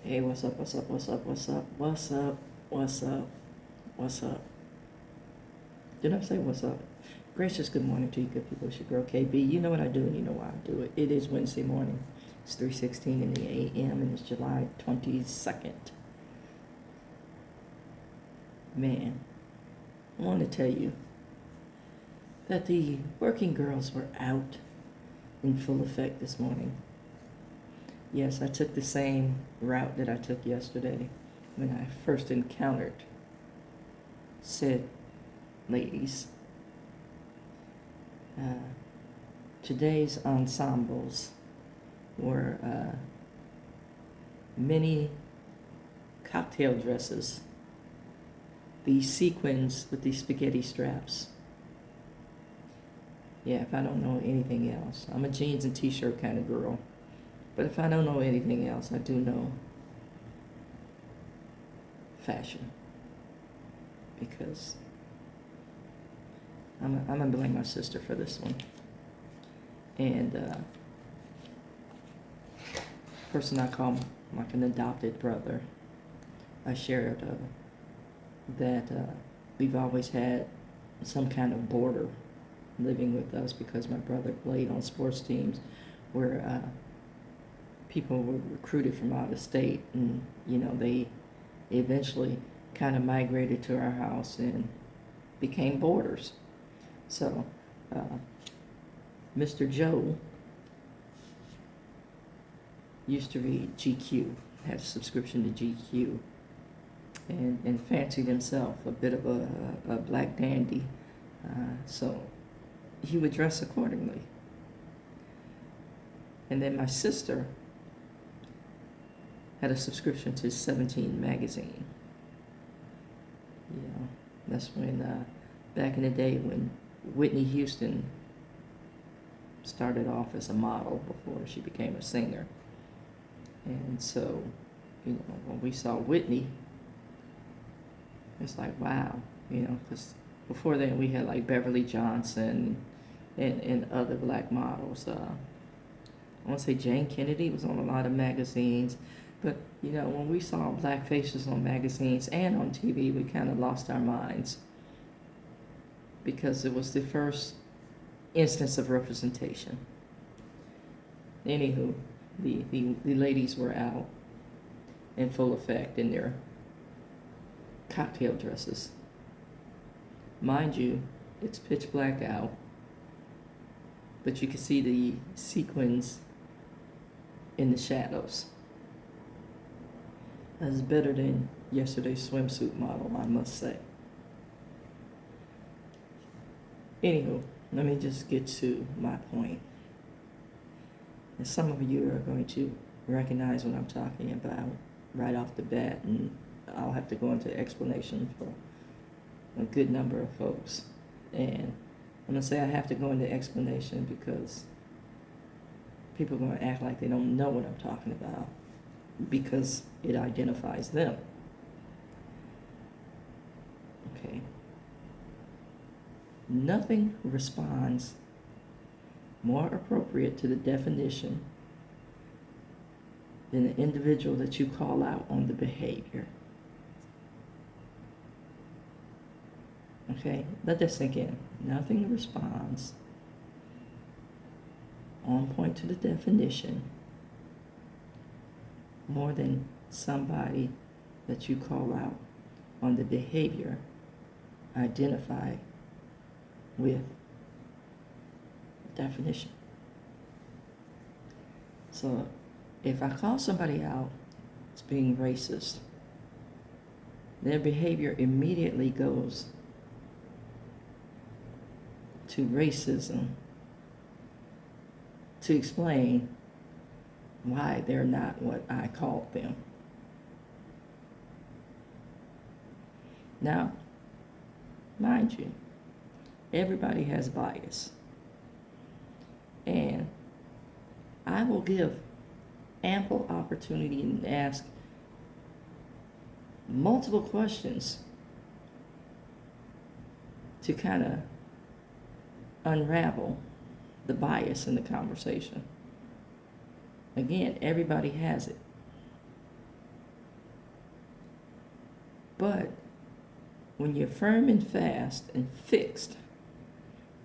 Hey, what's up, what's up, what's up, what's up, what's up, what's up, what's up? Did I say what's up? Gracious good morning to you good people. It's your girl KB. You know what I do and you know why I do it. It is Wednesday morning. It's 3:16 in the a.m. and it's July 22nd. Man, I want to tell you that the working girls were out in full effect this morning. Yes, I took the same route that I took yesterday when I first encountered said ladies. Today's ensembles were mini cocktail dresses, these sequins with these spaghetti straps. Yeah, if I don't know anything else, I'm a jeans and t-shirt kind of girl. But if I don't know anything else, I do know fashion. Because I'm gonna blame my sister for this one. And person I call like an adopted brother, I shared that we've always had some kind of border living with us because my brother played on sports teams where people were recruited from out of state, and they eventually kind of migrated to our house and became boarders. So Mr. Joe used to read GQ, had a subscription to GQ, and fancied himself a bit of a black dandy. So he would dress accordingly. And then my sister had a subscription to 17 magazine. That's when, back in the day when Whitney Houston started off as a model before she became a singer. And so, when we saw Whitney, it's like, wow, because before then we had like Beverly Johnson and other black models. I want to say Jane Kennedy was on a lot of magazines. But, when we saw black faces on magazines and on TV, we kind of lost our minds because it was the first instance of representation. Anywho, the ladies were out in full effect in their cocktail dresses. Mind you, it's pitch black out, but you can see the sequins in the shadows. That's better than yesterday's swimsuit model, I must say. Anywho, let me just get to my point. And some of you are going to recognize what I'm talking about right off the bat, and I'll have to go into explanation for a good number of folks. And I'm going to say I have to go into explanation because people are going to act like they don't know what I'm talking about because it identifies them. Okay. Nothing responds more appropriate to the definition than the individual that you call out on the behavior. Okay, let that sink in. Nothing responds on point to the definition more than somebody that you call out on the behavior identified with the definition. So if I call somebody out as being racist, their behavior immediately goes to racism to explain why they're not what I called them. Now, mind you, everybody has bias. And I will give ample opportunity and ask multiple questions to kind of unravel the bias in the conversation. Again, everybody has it. But when you're firm and fast and fixed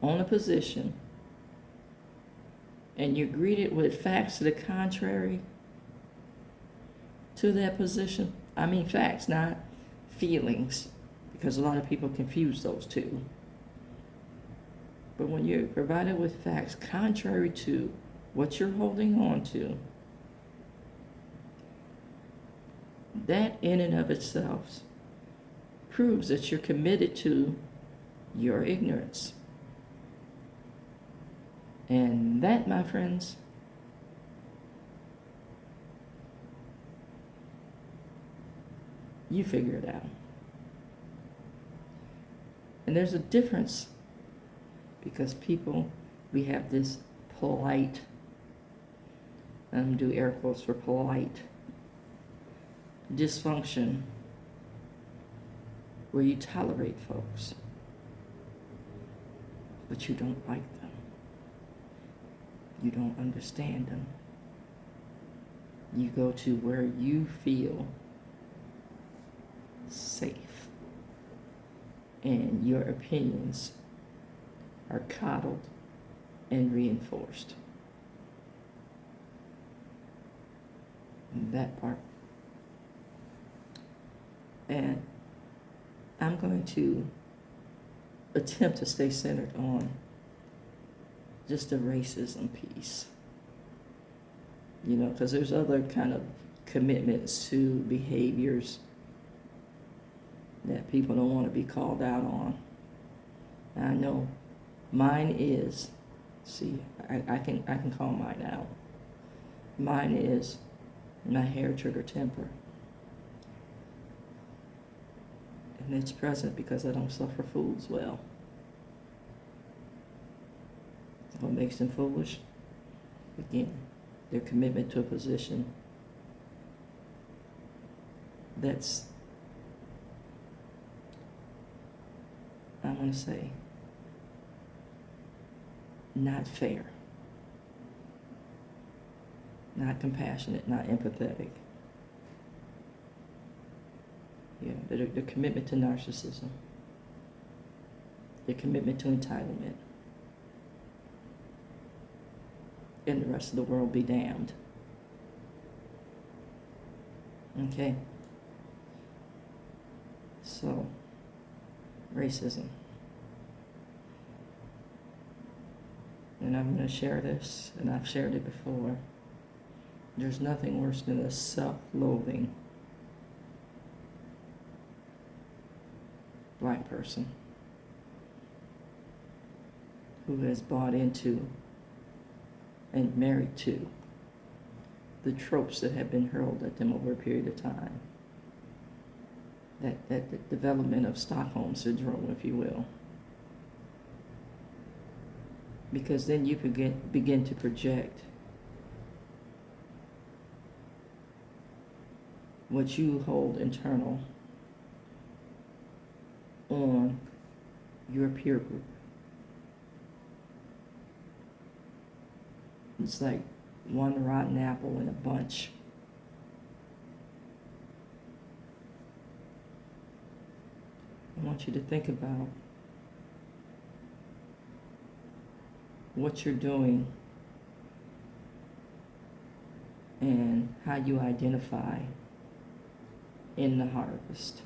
on a position, and you're greeted with facts to the contrary to that position, I mean facts, not feelings, because a lot of people confuse those two. But when you're provided with facts contrary to what you're holding on to, that in and of itself proves that you're committed to your ignorance. And that, my friends, you figure it out. And there's a difference, because people, we have this polite, do air quotes for polite, dysfunction where you tolerate folks, but you don't like them. You don't understand them. You go to where you feel safe, and your opinions are coddled and reinforced. That part. And I'm going to attempt to stay centered on just the racism piece, because there's other kind of commitments to behaviors that people don't want to be called out on. And I know mine is, I can call mine out. Mine is my hair trigger temper. And it's present because I don't suffer fools well. What makes them foolish? Again, their commitment to a position that's, I want to say, not fair, not compassionate, not empathetic. Yeah, the commitment to narcissism, the commitment to entitlement, and the rest of the world be damned. Okay? So, racism. And I'm going to share this, and I've shared it before. There's nothing worse than a self-loathing Black person who has bought into and married to the tropes that have been hurled at them over a period of time. That development of Stockholm Syndrome, if you will. Because then you begin to project what you hold internal on your peer group. It's like one rotten apple in a bunch. I want you to think about what you're doing and how you identify in the harvest.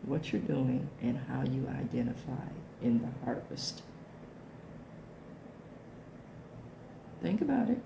What you're doing and how you identify in the harvest. Think about it.